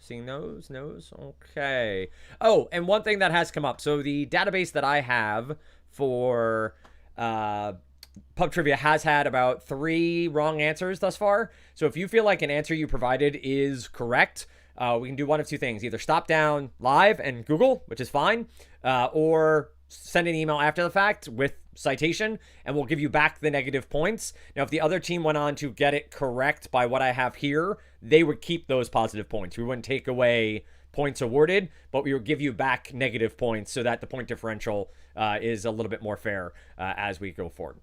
Seeing those? Okay. Oh, and one thing that has come up. So the database that I have for Pub Trivia has had about 3 wrong answers thus far. So if you feel like an answer you provided is correct, we can do one of 2 things. Either stop down live and Google, which is fine, or send an email after the fact with citation, and we'll give you back the negative points. Now, if the other team went on to get it correct by what I have here, they would keep those positive points. We wouldn't take away points awarded, but we would give you back negative points so that the point differential is a little bit more fair as we go forward.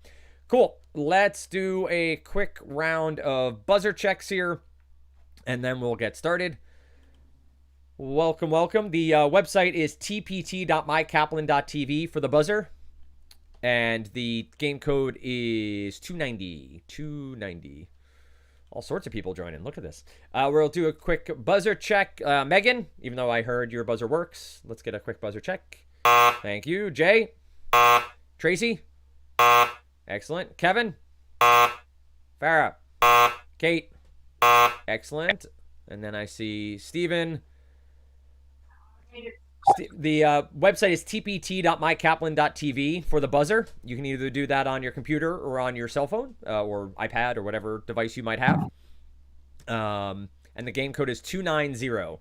Cool. Let's do a quick round of buzzer checks here, and then we'll get started. Welcome. The website is tpt.mykaplan.tv for the buzzer. And the game code is 290. All sorts of people joining. Look at this. We'll do a quick buzzer check. Megan, even though I heard your buzzer works, let's get a quick buzzer check. Thank you. Jay? Tracy? Excellent. Kevin? Farah? Kate? Excellent. And then I see Steven. The website is tpt.mykaplan.tv for the buzzer. You can either do that on your computer or on your cell phone or iPad or whatever device you might have. And the game code is 290.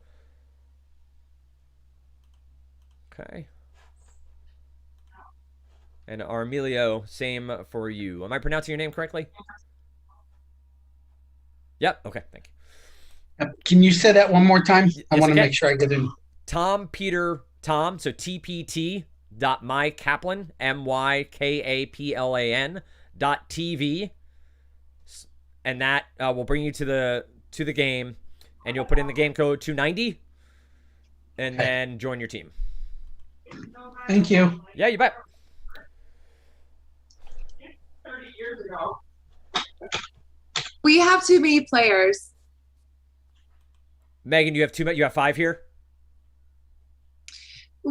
Okay. And Armelio, same for you. Am I pronouncing your name correctly? Yep. Okay. Thank you. Can you say that one more time? I want to okay. make sure I get in. Tom, Peter, Tom, so tpt.mykaplan, MYKAPLAN.TV. And that will bring you to the game, and you'll put in the game code 290 and then join your team. Thank you. Yeah, you bet. 30 years ago. We have too many players. Megan, you have 5 here?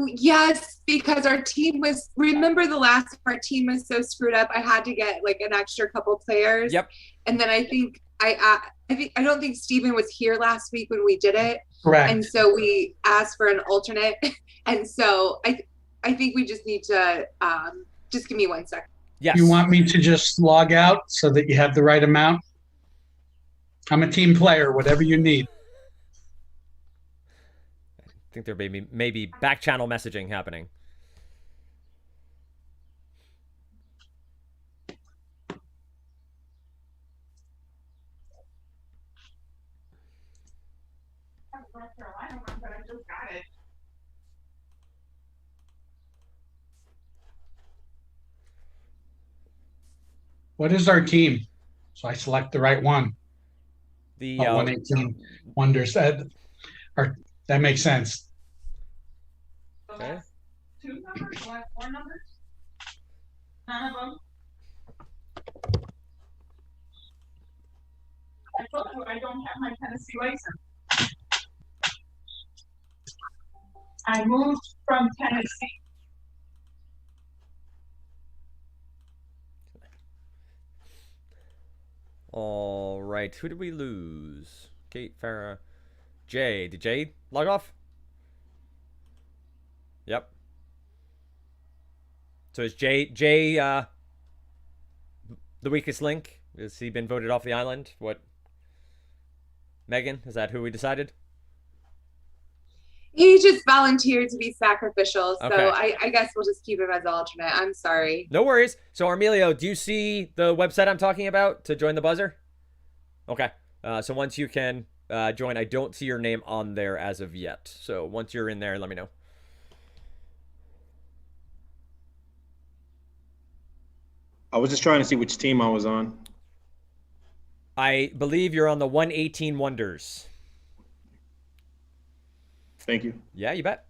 Yes, because our team was, remember the last our team was so screwed up, I had to get like an extra couple players. Yep. And then I don't think Steven was here last week when we did it. Correct. And so we asked for an alternate. And so I think we just need to just give me 1 second. Yes. You want me to just log out so that you have the right amount? I'm a team player, whatever you need. I think there may be back channel messaging happening. What is our team? So I select the right one. The 118 Wonders. That makes sense. Okay. 2 numbers? 4 numbers? None of them. I told you I don't have my Tennessee license. I moved from Tennessee. All right. Who did we lose? Kate, Farah, Jay. Did Jay log off? Yep. So is Jay the weakest link? Has he been voted off the island? What? Megan, is that who we decided? He just volunteered to be sacrificial. So Okay. I guess we'll just keep him as alternate. I'm sorry. No worries. So Armelio, do you see the website I'm talking about to join the buzzer? Okay. So once you can join, I don't see your name on there as of yet. So once you're in there, let me know. I was just trying to see which team I was on. I believe you're on the 118 Wonders. Thank you. Yeah, you bet.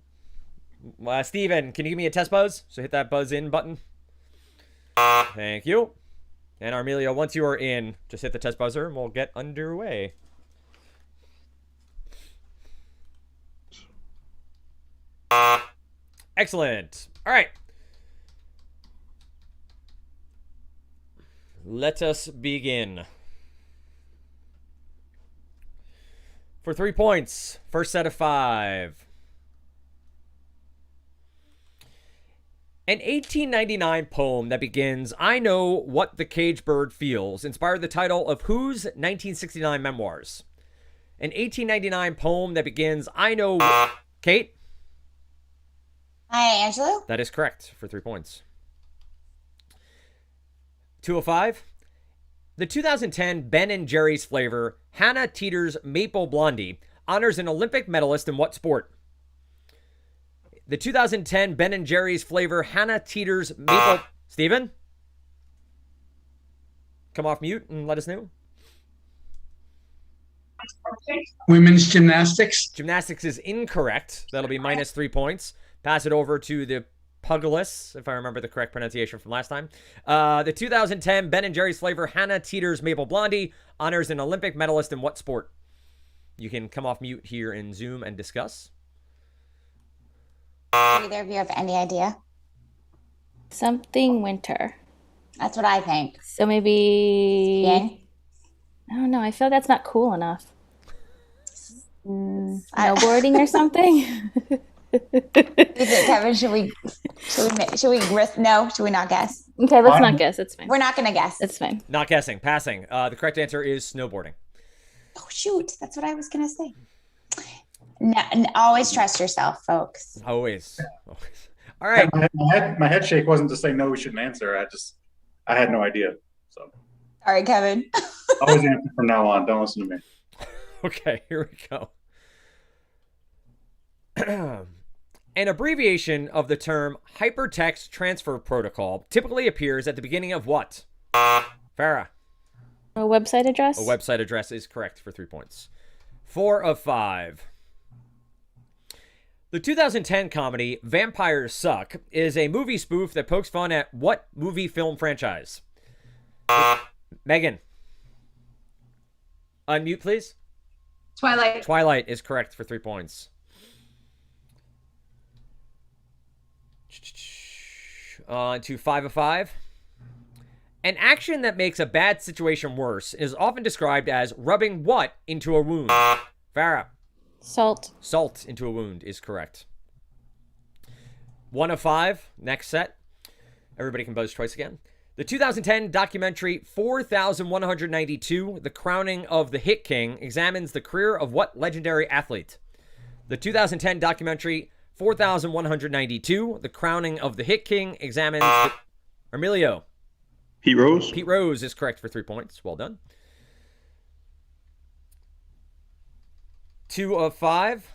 Steven, can you give me a test buzz? So hit that buzz in button. Thank you. And Armelio, once you are in, just hit the test buzzer and we'll get underway. Excellent. All right. Let us begin. For 3 points. First set of 5. An 1899 poem that begins, "I know what the cage bird feels," inspired the title of whose 1969 memoirs? An 1899 poem that begins, "I know..." Kate? Hi, Angelo. That is correct for 3 points. 2 of 5. The 2010 Ben & Jerry's flavor, Hannah Teeter's Maple Blondie, honors an Olympic medalist in what sport? The 2010 Ben & Jerry's flavor, Hannah Teeter's Maple... Steven? Come off mute and let us know. Women's gymnastics. Gymnastics is incorrect. That'll be minus 3 points. Pass it over to the Pugilists, if I remember the correct pronunciation from last time. The 2010 Ben & Jerry's flavor, Hannah Teeter's Maple Blondie, honors an Olympic medalist in what sport? You can come off mute here in Zoom and discuss. Do either of you have any idea? Something winter. That's what I think. So maybe... Yang? I don't know. I feel that's not cool enough. Snowboarding or something? Is it, Kevin? Should we risk? No, should we not guess? Okay, let's not guess. It's fine. We're not gonna guess. It's fine. Not guessing. Passing. The correct answer is snowboarding. Oh shoot, that's what I was gonna say. No, always trust yourself, folks. Always. All right. My head shake wasn't to say no, we shouldn't answer. I had no idea. So All right, Kevin. always answer from now on. Don't listen to me. Okay, here we go. An abbreviation of the term hypertext transfer protocol typically appears at the beginning of what? Farah. A website address? A website address is correct for 3 points. 4 of 5. The 2010 comedy Vampires Suck is a movie spoof that pokes fun at what movie film franchise? Megan. Unmute, please. Twilight. Twilight is correct for 3 points. On to 5 of 5. An action that makes a bad situation worse is often described as rubbing what into a wound? Farah. Salt. Salt into a wound is correct. 1 of 5. Next set. Everybody can buzz twice again. The 2010 documentary 4192, The Crowning of the Hit King, examines the career of what legendary athlete? The 2010 documentary 4192, The Crowning of the Hit King, examines... Emilio. Pete Rose. Pete Rose is correct for 3 points. Well done. 2 of 5.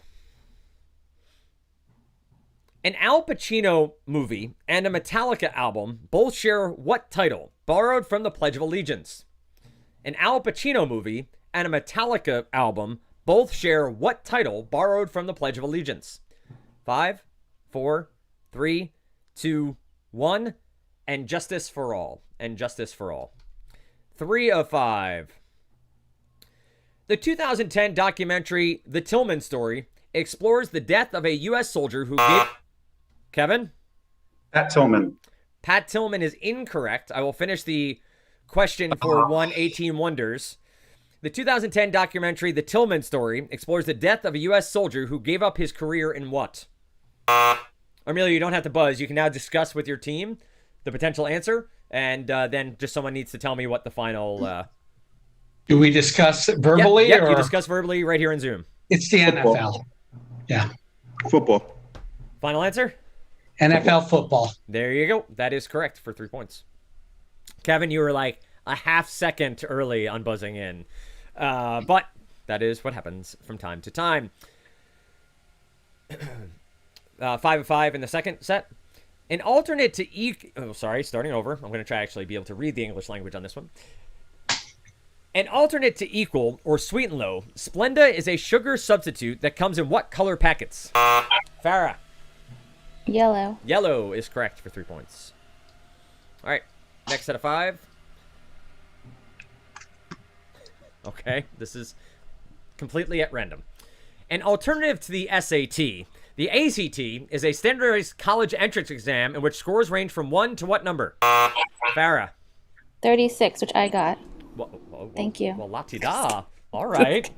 An Al Pacino movie and a Metallica album both share what title, borrowed from the Pledge of Allegiance? An Al Pacino movie and a Metallica album both share what title, borrowed from the Pledge of Allegiance? 5, 4, 3, 2, 1, and Justice for All. And Justice for All. 3 of 5. The 2010 documentary The Tillman Story explores the death of a U.S. soldier who gave... Kevin? Pat Tillman. Pat Tillman is incorrect. I will finish the question for 118 Wonders. The 2010 documentary The Tillman Story explores the death of a U.S. soldier who gave up his career in what? Amelia, you don't have to buzz. You can now discuss with your team the potential answer, and then just someone needs to tell me what the final... Do we discuss verbally? Yep, or you discuss verbally right here in Zoom. It's the Football. NFL. Yeah. Football. Final answer? NFL football. There you go. That is correct for 3 points. Kevin, you were like a half second early on buzzing in. But that is what happens from time to time. 5 of 5 in the second set. An alternate to starting over. I'm going to try actually be able to read the English language on this one. An alternate to Equal or Sweet and Low, Splenda is a sugar substitute that comes in what color packets? Farah. Yellow. Yellow is correct for 3 points. All right, next set of 5. Okay, this is completely at random. An alternative to the SAT, the ACT is a standardized college entrance exam in which scores range from 1 to what number? Farah. 36, which I got. Whoa. Thank you. Well, la-ti-da. All right.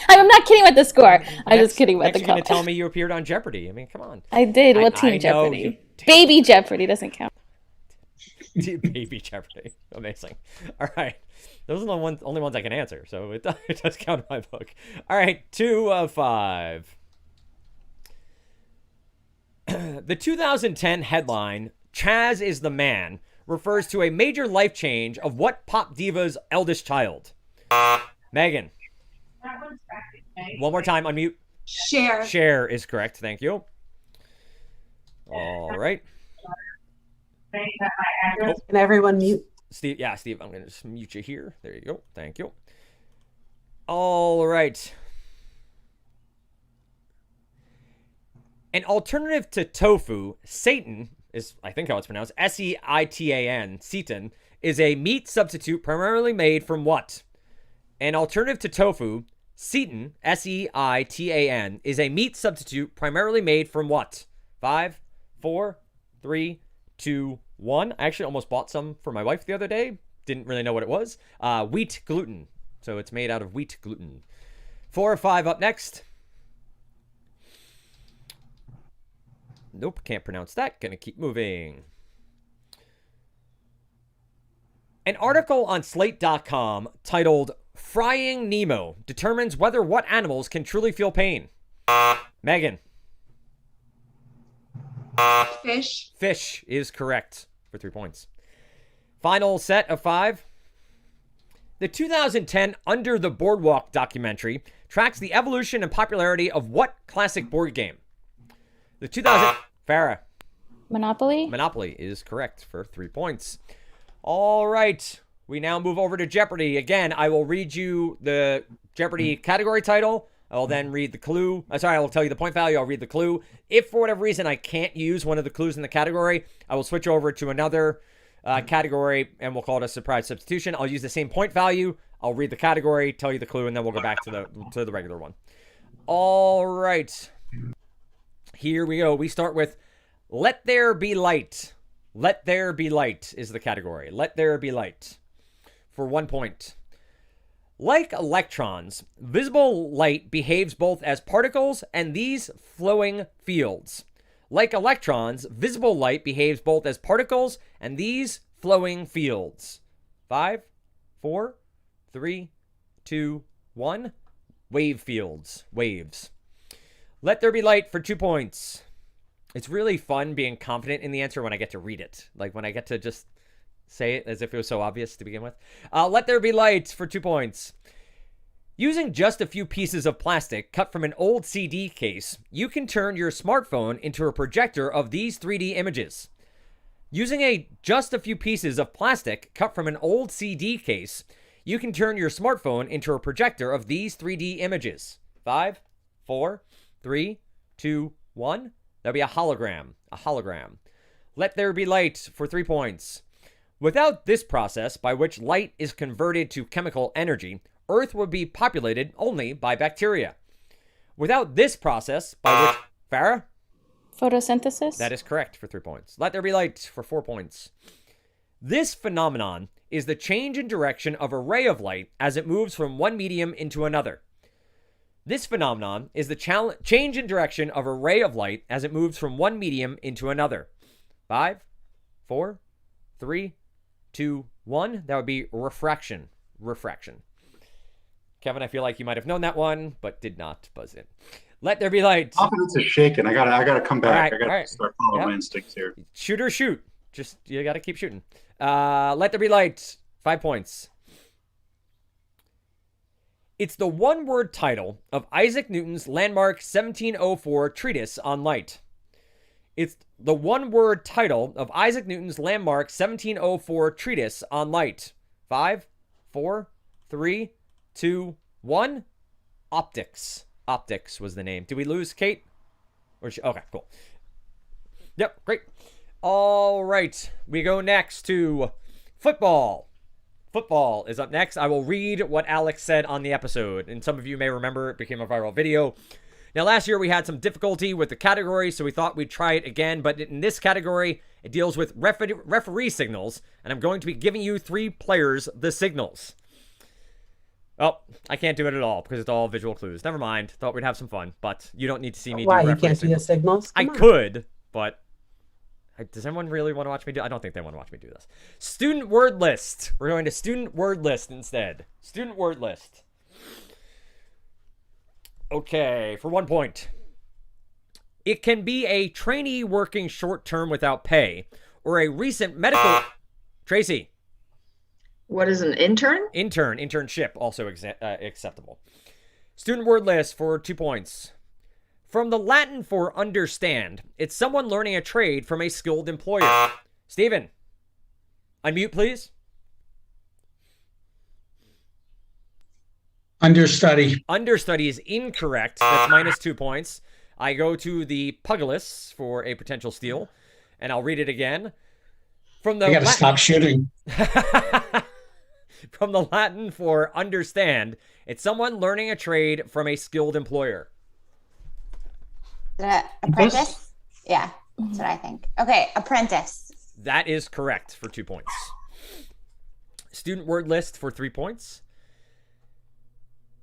I'm not kidding with the score. I'm just kidding with Next the you're gonna color. tell me you appeared on Jeopardy. I mean, come on. I did. What I Team know Jeopardy? you did. Baby Jeopardy doesn't count. Baby Jeopardy. Amazing. All right. Those are the only ones I can answer, so it does count in my book. All right, 2 of 5. The 2010 headline, Chaz is the Man, refers to a major life change of what pop diva's eldest child? Megan. That one's back in May. One more time, unmute. Share. Share is correct. Thank you. All right. Saying that my address. Can everyone mute? Steve, I'm going to just mute you here. There you go. Thank you. All right. An alternative to tofu, seitan, is, I think how it's pronounced, S-E-I-T-A-N, seitan, is a meat substitute primarily made from what? An alternative to tofu, seitan, S-E-I-T-A-N, is a meat substitute primarily made from what? 5, 4, 3, 2, 1. I actually almost bought some for my wife the other day. Didn't really know what it was. Wheat gluten. So it's made out of wheat gluten. 4 or 5 up next. Nope, can't pronounce that. Gonna keep moving. An article on Slate.com titled Frying Nemo determines whether what animals can truly feel pain. Megan. Fish. Fish is correct for 3 points. Final set of 5. The 2010 Under the Boardwalk documentary tracks the evolution and popularity of what classic board game? The 2000... Farah. Monopoly? Monopoly is correct for 3 points. All right. We now move over to Jeopardy. Again, I will read you the Jeopardy category title. I will then read the clue. I will tell you the point value. I'll read the clue. If for whatever reason I can't use one of the clues in the category, I will switch over to another category and we'll call it a surprise substitution. I'll use the same point value. I'll read the category, tell you the clue, and then we'll go back to the regular one. All right. Here we go. We start with Let There Be Light. Let There Be Light is the category. Let There Be Light for 1 point. Like electrons, visible light behaves both as particles and these flowing fields. Like electrons, visible light behaves both as particles and these flowing fields. 5, 4, 3, 2, 1. Wave fields. Waves. Let There Be Light for 2 points. It's really fun being confident in the answer when I get to read it. Like when I get to just say it as if it was so obvious to begin with. Let There Be Light for 2 points. Using just a few pieces of plastic cut from an old CD case, you can turn your smartphone into a projector of these 3D images. Using just a few pieces of plastic cut from an old CD case, you can turn your smartphone into a projector of these 3D images. 5, 4, 3, 2, 1. That'll be a hologram. A hologram. Let There Be Light for 3 points. Without this process by which light is converted to chemical energy, Earth would be populated only by bacteria. Without this process by which... Farah? Photosynthesis? That is correct for 3 points. Let There Be Light for 4 points. This phenomenon is the change in direction of a ray of light as it moves from one medium into another. This phenomenon is the change in direction of a ray of light as it moves from one medium into another. 5, 4, 3, 2, 1. That would be refraction. Refraction. Kevin, I feel like you might have known that one, but did not buzz in. Let There Be Light. Confidence is shaken. I gotta come back. All right, I gotta start following my instincts here. Shoot or shoot. Just, you gotta keep shooting. Let There Be Light. 5 points. It's the one-word title of Isaac Newton's landmark 1704 treatise on light. It's the one-word title of Isaac Newton's landmark 1704 treatise on light. 5, 4, 3, 2, 1. Optics. Optics was the name. Did we lose Kate? Okay, cool. Yep, great. All right. We go next to football. Football is up next. I will read what Alex said on the episode. And some of you may remember it became a viral video. Now, last year we had some difficulty with the category, so we thought we'd try it again. But in this category, it deals with referee signals. And I'm going to be giving you 3 players the signals. Oh, I can't do it at all because it's all visual clues. Never mind. Thought we'd have some fun, but you don't need to see me Why do you referee can't see the signals. signals? I Come on. could, but does anyone really want to watch me do? I don't think they want to watch me do this. Student word list. We're going to student word list instead. Student word list. Okay, for 1 point. It can be a trainee working short term without pay, or a recent medical. Tracy. What is an intern? Internship, also acceptable. Student word list for 2 points. From the Latin for understand, it's someone learning a trade from a skilled employer. Steven, unmute, please. Understudy. Understudy is incorrect. That's minus 2 points. I go to the Pugilists for a potential steal, and I'll read it again. From the I gotta stop shooting. From the Latin for understand, it's someone learning a trade from a skilled employer. Apprentice? Yeah, that's what I think. Okay, apprentice. That is correct for 2 points. Student word list for 3 points.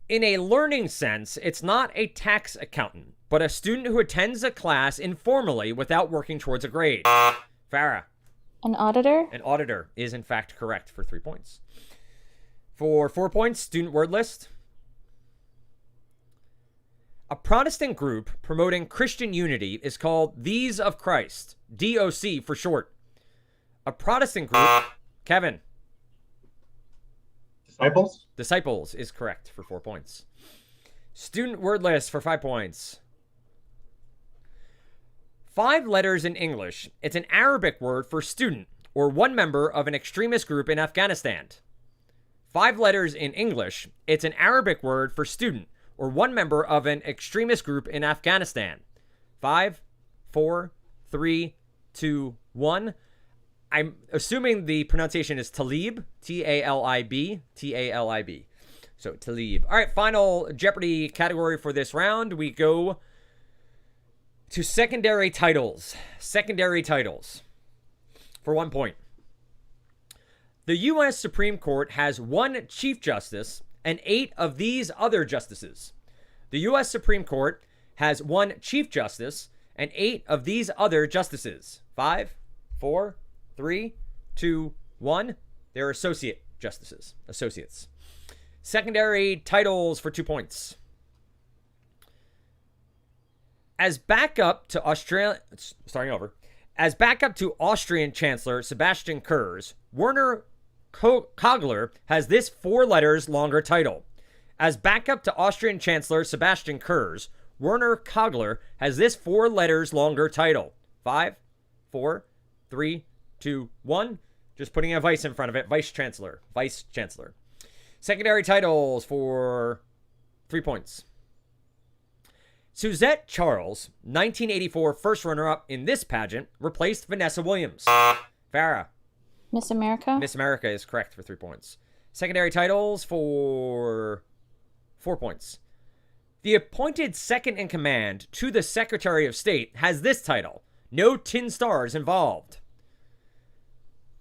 In a learning sense, it's not a tax accountant, but a student who attends a class informally without working towards a grade. Farah. An auditor? An auditor is in fact correct for 3 points. For 4 points, student word list. A Protestant group promoting Christian unity is called These of Christ, DOC for short. A Protestant group, Kevin. Disciples? Disciples is correct for 4 points. Student word list for 5 points. 5 letters in English. It's an Arabic word for student or one member of an extremist group in Afghanistan. 5 letters in English. It's an Arabic word for student or one member of an extremist group in Afghanistan. 5, 4, 3, 2, 1. I'm assuming the pronunciation is Talib, T-A-L-I-B, T-A-L-I-B. So Talib. All right, final Jeopardy category for this round. We go to secondary titles. Secondary titles for 1 point. The U.S. Supreme Court has 1 Chief Justice and 8 of these other justices. The U.S. Supreme Court has 1 Chief Justice and 8 of these other justices. 5, 4, 3, 2, 1. They're associate justices. Associates. Secondary titles for 2 points. As backup to Austrian Chancellor Sebastian Kurz, Werner Kogler has this 4 letters longer title. As backup to Austrian Chancellor Sebastian Kurz, Werner Kogler has this 4 letters longer title. 5, 4, 3, 2, 1. Just putting a vice in front of it. Vice Chancellor. Vice Chancellor. Secondary titles for 3 points. Suzette Charles, 1984 first runner-up in this pageant, replaced Vanessa Williams. Farah. Miss America? Miss America is correct for 3 points. Secondary titles for 4 points. The appointed second in command to the Secretary of State has this title. No tin stars involved.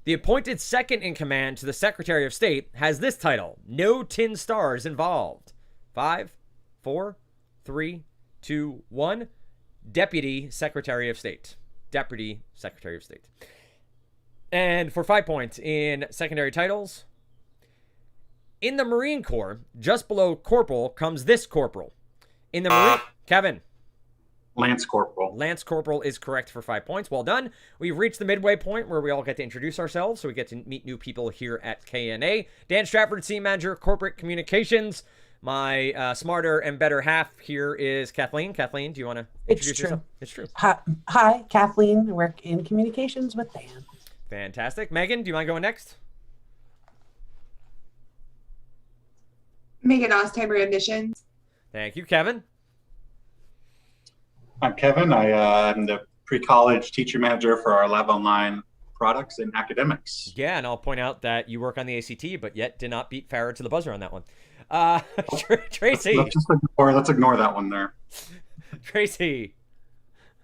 The appointed second in command to the Secretary of State has this title. No tin stars involved. 5, 4, 3, 2, 1. Deputy Secretary of State. Deputy Secretary of State. And for 5 points in secondary titles, in the Marine Corps, just below corporal comes this corporal. In the Marine... Kevin. Lance Corporal. Lance Corporal is correct for 5 points. Well done. We've reached the midway point where we all get to introduce ourselves, so we get to meet new people here at KNA. Dan Stratford, Senior Manager, Corporate Communications. My smarter and better half here is Kathleen. Kathleen, do you want to introduce yourself? It's true. Hi, Kathleen. I work in communications with Dan. Fantastic. Megan, do you mind going next? Megan Ostheimer, admissions. Thank you. Kevin? I'm Kevin. I'm the pre-college teacher manager for our Lab Online products and academics. Yeah, and I'll point out that you work on the ACT, but yet did not beat Farah to the buzzer on that one. Tracy. Let's ignore that one there. Tracy.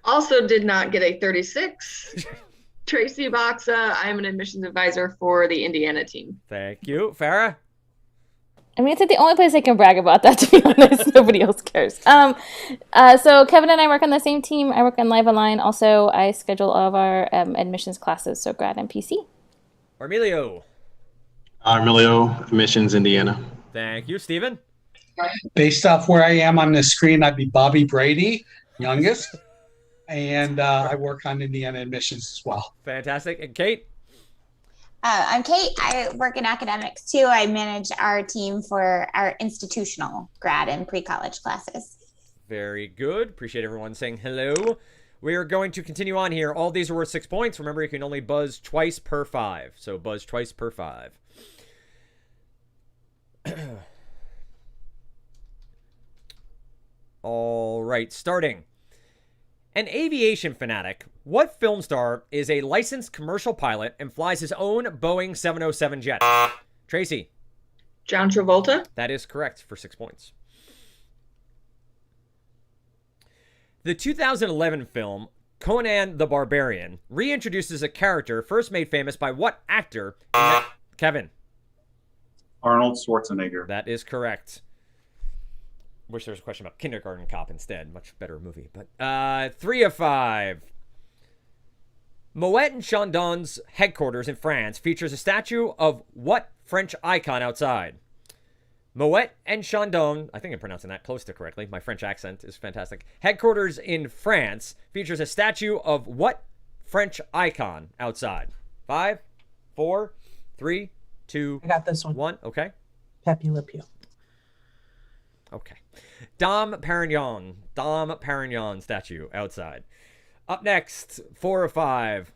Also did not get a 36. Tracy Boxa. I'm an admissions advisor for the Indiana team. Thank you. Farah? I mean, it's the only place I can brag about that, to be honest. Nobody else cares. So Kevin and I work on the same team. I work on Live Online. Also, I schedule all of our admissions classes, so grad and PC. Armelio. Armelio, Admissions, Indiana. Thank you, Stephen. Based off where I am on the screen, I'd be Bobby Brady, youngest. And I work on Indiana admissions as well. Fantastic. And Kate? I'm Kate. I work in academics too. I manage our team for our institutional grad and pre-college classes. Very good. Appreciate everyone saying hello. We are going to continue on here. All these are worth 6 points. Remember, you can only buzz twice per 5. So buzz twice per 5. All right, starting. An aviation fanatic, what film star is a licensed commercial pilot and flies his own Boeing 707 jet? Tracy. John Travolta. That is correct for 6 points. The 2011 film Conan the Barbarian reintroduces a character first made famous by what actor? Kevin. Arnold Schwarzenegger. That is correct. Wish there was a question about Kindergarten Cop instead. Much better movie. But 3 of 5. Moet and Chandon's headquarters in France features a statue of what French icon outside? Moet and Chandon, I think I'm pronouncing that close to correctly. My French accent is fantastic. Headquarters in France features a statue of what French icon outside? 5, 4, 3, 2, I got this one. 1. Okay. Pepe Le Pew. Okay. Dom Perignon statue outside. Up next, 4 of 5.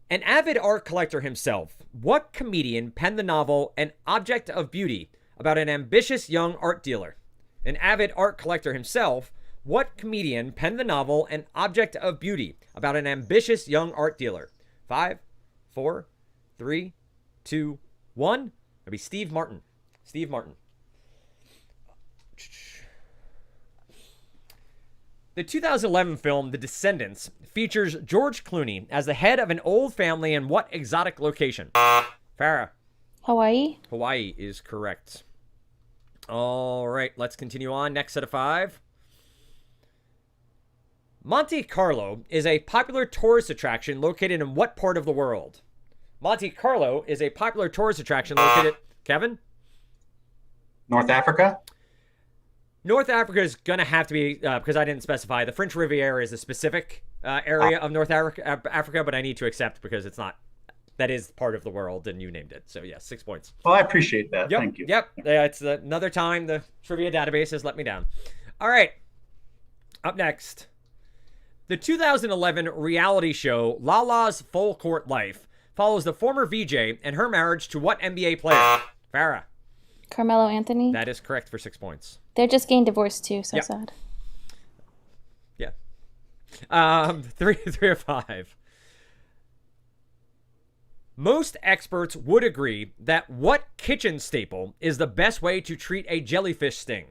An avid art collector himself, what comedian penned the novel An Object of Beauty about an ambitious young art dealer? An avid art collector himself, what comedian penned the novel An Object of Beauty about an ambitious young art dealer? 5, 4, 3, 2, 1. It'll be Steve Martin. Steve Martin. The 2011 film The Descendants features George Clooney as the head of an old family in what exotic location? Farah. Hawaii. Hawaii is correct. All right, let's continue on. Next set of 5. Monte Carlo is a popular tourist attraction located in what part of the world? Monte Carlo is a popular tourist attraction located... Kevin? North Africa? North Africa is going to have to be, because I didn't specify, the French Riviera is a specific area of North Africa, but I need to accept because it's not, that is part of the world, and you named it. So, yes, 6 points. Well, I appreciate that. Yep, Thank you. Yep. It's another time the trivia database has let me down. All right. Up next. The 2011 reality show Lala's Full Court Life follows the former VJ and her marriage to what NBA player? Farah. Carmelo Anthony. That is correct for 6 points. They're just getting divorced too, so Yep. sad. Yeah. 3 of 5. Most experts would agree that what kitchen staple is the best way to treat a jellyfish sting?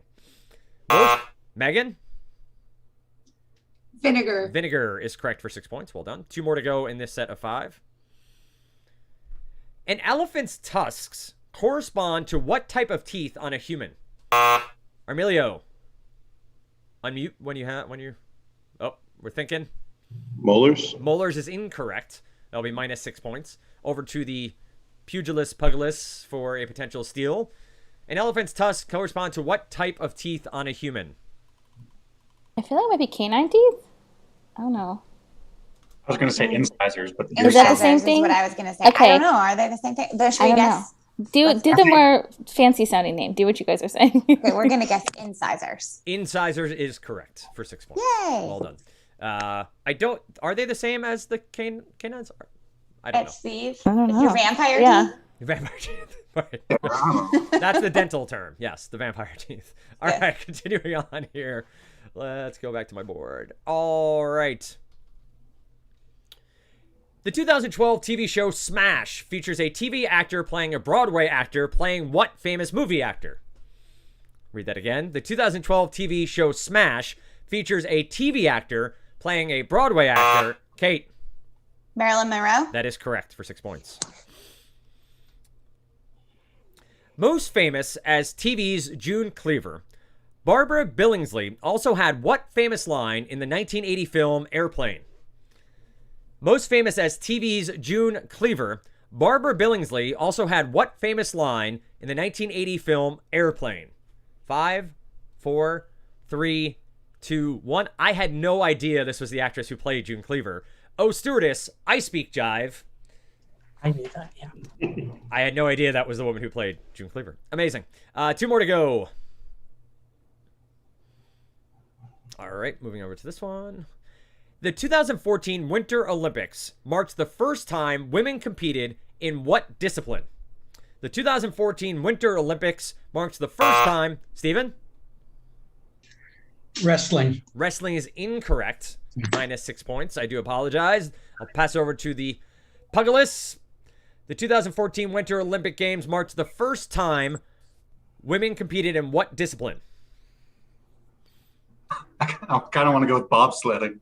Megan? Vinegar. Vinegar is correct for 6 points. Well done. 2 more to go in this set of 5. An elephant's tusks correspond to what type of teeth on a human? Armelio. Unmute when you... Oh, we're thinking. Molars? Molars is incorrect. That'll be minus 6 points. Over to the Pugilists for a potential steal. An elephant's tusks correspond to what type of teeth on a human? I feel like it might be canine teeth. I don't know. I was going to say incisors, but Is that the same Incisors thing? Is what I was going to say. Okay. I don't know. Are they the same thing? Should we I don't guess? know. Do the more fancy sounding name. Do what you guys are saying. Okay, we're going to guess incisors. Incisors is correct for 6 points. Yay. Well done. Are they the same as the canines? I don't know. Steve. I don't know. Your vampire Yeah. teeth? Vampire teeth. Right. That's the dental term. Yes, the vampire teeth. All right, continuing on here. Let's go back to my board. All right. The 2012 TV show Smash features a TV actor playing a Broadway actor playing what famous movie actor? Read that again. The 2012 TV show Smash features a TV actor playing a Broadway actor. Kate. Marilyn Monroe? That is correct for 6 points. Most famous as TV's June Cleaver, Barbara Billingsley also had what famous line in the 1980 film Airplane? Most famous as TV's June Cleaver, Barbara Billingsley also had what famous line in the 1980 film Airplane? 5, 4, 3, 2, 1. I had no idea this was the actress who played June Cleaver. Oh, stewardess, I speak jive. I knew that, yeah. I had no idea that was the woman who played June Cleaver. Amazing. 2 more to go. All right, moving over to this one. The 2014 Winter Olympics marked the first time women competed in what discipline? The 2014 Winter Olympics marked the first time. Steven? Wrestling. Wrestling is incorrect. Minus 6 points. I do apologize. I'll pass over to the Pugilists. The 2014 Winter Olympic Games marked the first time women competed in what discipline? I kind of want to go with bobsledding.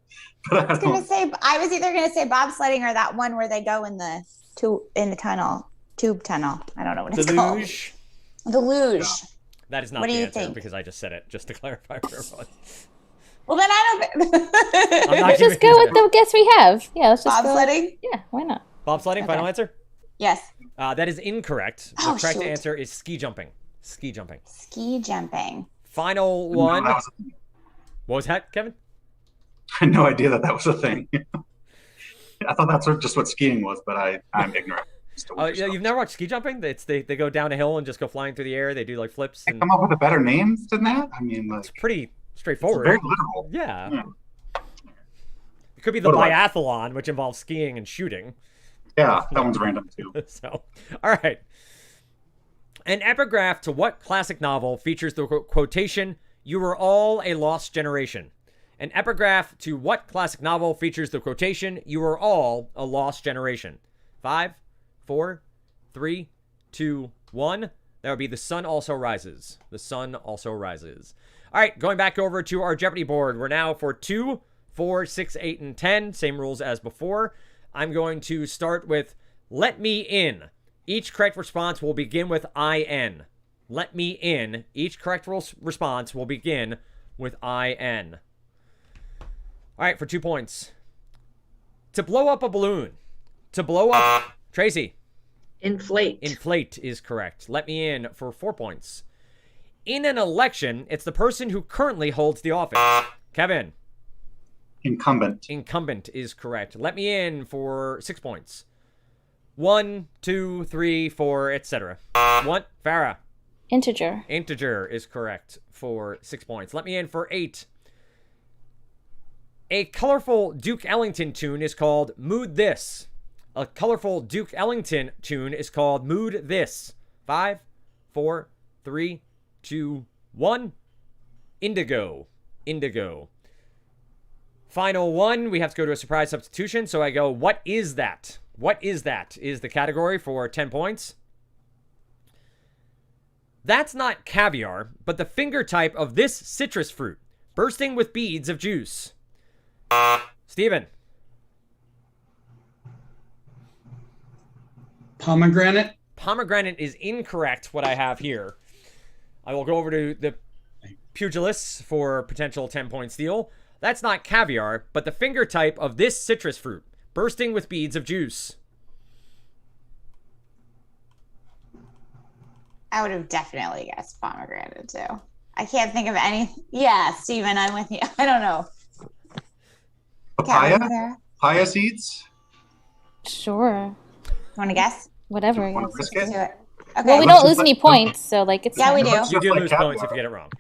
But I was either gonna say bobsledding or that one where they go in the tube tunnel. I don't know what it's called. Luge. The luge. That is not What the do you answer think? because I just said it, just to clarify for everyone. Well, then I don't. I'm not Let's just giving go you with the guess we have. Yeah, let's just Bobsledding? go. Yeah, why not? Bobsledding, final Okay. answer? Yes. That is incorrect. The Oh, correct shoot. answer is ski jumping. Ski jumping. Ski jumping. Final No, one. that was- What was that, Kevin? I had no idea that was a thing. I thought that's just what skiing was, but I'm ignorant. as to what Oh, you're yeah, supposed you've never watched ski jumping? They go down a hill and just go flying through the air. They do like flips. to And come up with a better name than that. I mean, like, it's pretty it's straightforward. very literal. Yeah. Yeah. It could be the What do I- biathlon, which involves skiing and shooting. Yeah, that one's random too. So, all right. An epigraph to what classic novel features the quotation, "You were all a lost generation"? An epigraph to what classic novel features the quotation, "You were all a lost generation"? 5, 4, 3, 2, 1. That would be The Sun Also Rises. The Sun Also Rises. All right, going back over to our Jeopardy board. We're now for 2, 4, 6, 8, and 10. Same rules as before. I'm going to start with "Let Me In." Each correct response will begin with IN. Let me in. Each correct response will begin with IN. All right, for 2 points. To blow up a balloon. To blow up. Tracy. Inflate. Inflate is correct. Let me in for 4 points. In an election, it's the person who currently holds the office. Kevin. Incumbent. Incumbent is correct. Let me in for 6 points. 1, 2, 3, 4, etc. 1. Farah. Integer. Integer is correct for 6 points. Let me in for 8. A colorful Duke Ellington tune is called Mood This. A colorful Duke Ellington tune is called Mood This. 5, 4, 3, 2, 1. Indigo. Indigo. Final one, we have to go to a surprise substitution. So I go, what is that? What is that? Is the category for 10 points. That's not caviar, but the finger type of this citrus fruit, bursting with beads of juice. Steven. Pomegranate. Pomegranate is incorrect, what I have here. I will go over to the Pugilists for potential 10-point steal. That's not caviar, but the finger type of this citrus fruit, bursting with beads of juice. I would have definitely guessed pomegranate too. I can't think of any. Yeah, Steven, I'm with you. I don't know. Papaya? Kevin, Papaya seeds? Sure. Want to guess? Whatever. I Want guess. to risk Do it? it. Okay. Well, we Looks don't lose like- any points, so like it's Yeah, we fine. do. Looks You do like lose caviar. points if you get it wrong.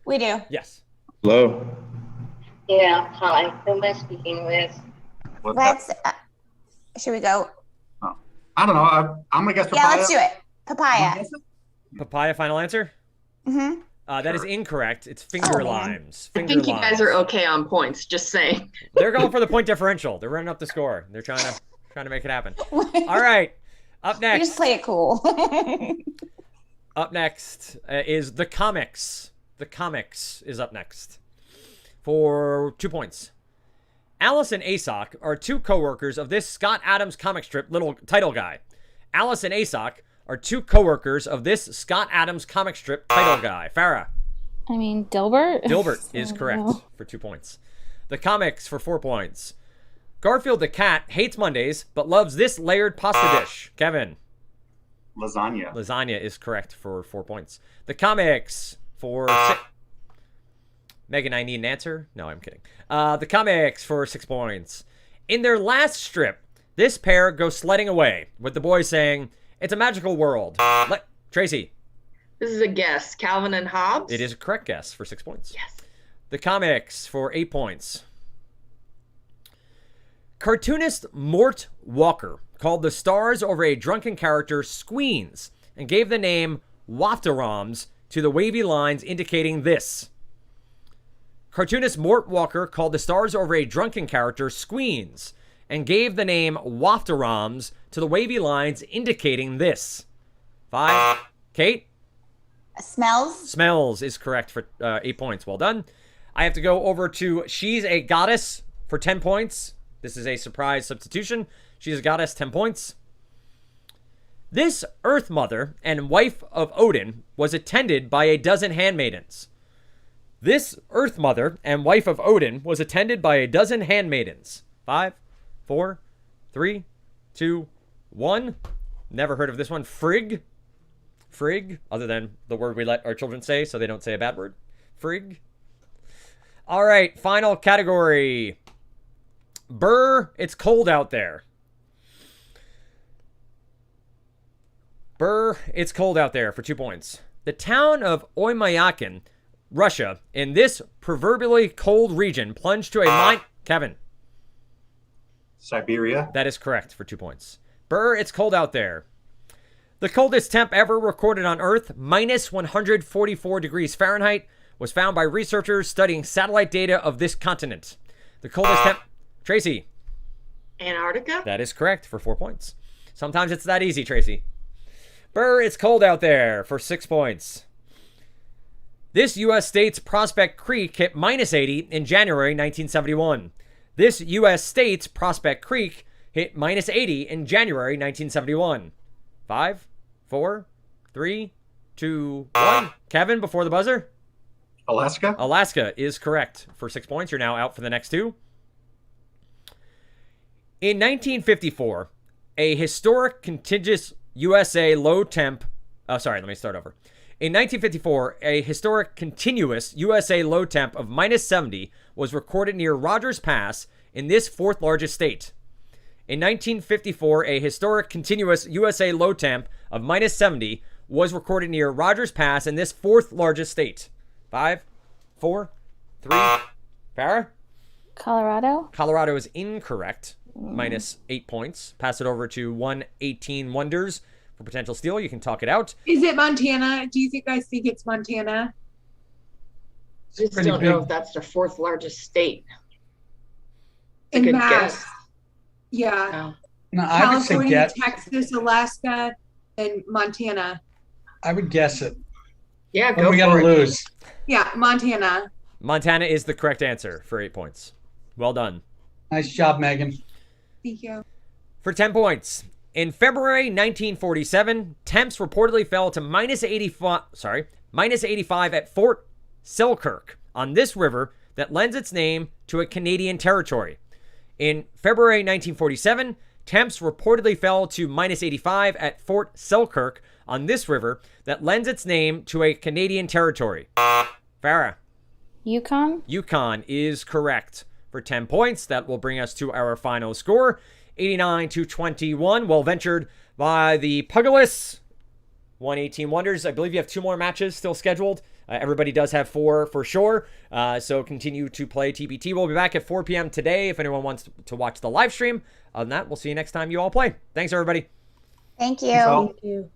We do. Yes. Hello. Yeah, hi. Who am I speaking with? What's that? Let's. Should we go? I don't know. I'm gonna guess papaya. Yeah, let's do it. Papaya. Papaya, final answer? Mm-hmm. That is incorrect. It's finger Oh, man. limes. I Finger think you limes. guys are okay on points, just saying. They're going for the point differential. They're running up the score. They're trying to make it happen. All right. Up We just next. play it cool. Up next is the comics. The comics is up next for 2 points. Alice and Asoc are two co-workers of this Scott Adams comic strip little title guy. Alice and Asoc are two co-workers of this Scott Adams comic strip title guy? Farah. I mean, Dilbert? Dilbert is correct for 2 points. The comics for 4 points. Garfield the cat hates Mondays, but loves this layered pasta dish. Kevin. Lasagna. Lasagna is correct for 4 points. The comics for Megan, I need an answer. No, I'm kidding. The comics for 6 points. In their last strip, this pair go sledding away, with the boy saying, "It's a magical world." Tracy. This is a guess. Calvin and Hobbes? It is a correct guess for 6 points. Yes. The comics for 8 points. Cartoonist Mort Walker called the stars over a drunken character Squeens and gave the name Waftarams to the wavy lines indicating this. Cartoonist Mort Walker called the stars over a drunken character Squeens and gave the name Waftarams to the wavy lines indicating this. 5. Kate? Smells. Smells is correct for 8 points. Well done. I have to go over to She's a Goddess for 10 points. This is a surprise substitution. She's a Goddess, 10 points. This Earth Mother and wife of Odin was attended by a dozen handmaidens. This Earth Mother and wife of Odin was attended by a dozen handmaidens. 5, 4, 3, 2, 1. Never heard of this one. Frigg. Frigg, other than the word we let our children say so they don't say a bad word. Frigg. All right, final category. Burr, it's cold out there. Burr, it's cold out there for 2 points. The town of Oymayakin, Russia, in this proverbially cold region, plunged to a mine. Kevin. Siberia. That is correct for 2 points. Burr, it's cold out there. The coldest temp ever recorded on Earth, minus 144 degrees Fahrenheit, was found by researchers studying satellite data of this continent. The coldest temp... Tracy. Antarctica? That is correct for 4 points. Sometimes it's that easy, Tracy. Burr, it's cold out there for 6 points. This U.S. state's Prospect Creek hit minus 80 in January 1971. This U.S. state's Prospect Creek hit minus 80 in January 1971. 5, 4, 3, 2, 1. Kevin, before the buzzer. Alaska. Alaska is correct for 6 points. You're now out for the next 2. In 1954, a historic contiguous USA low temp... let me start over. In 1954, a historic continuous USA low temp of minus 70 was recorded near Rogers Pass in this fourth largest state. In 1954, a historic continuous USA low temp of minus 70 was recorded near Rogers Pass in this fourth largest state. 5, 4, 3. Farah? Colorado? Colorado is incorrect. Minus 8 points. Pass it over to 118 Wonders for potential steal. You can talk it out. Is it Montana? Do you guys think it's Montana? I just don't know if that's the fourth largest state. In Good mass. guess. Yeah. No, I would say California, get. Texas, Alaska, and Montana. I would guess it. Yeah, What are go we for gonna it. lose? Yeah, Montana. Montana is the correct answer for 8 points. Well done. Nice job, Megan. Thank you. For 10 points. In February 1947, temps reportedly fell to minus 85 at Fort Selkirk on this river that lends its name to a Canadian territory. In February 1947, temps reportedly fell to minus 85 at Fort Selkirk on this river that lends its name to a Canadian territory. Farah. Yukon? Yukon is correct for 10 points. That will bring us to our final score. 89-21. Well ventured by the Pugilists. 118 Wonders. I believe you have 2 more matches still scheduled. Everybody does have 4 for sure. So continue to play TPT. We'll be back at 4 p.m. today if anyone wants to watch the live stream. Other than that, we'll see you next time you all play. Thanks, everybody. Thank you. Thanks all. Thank you.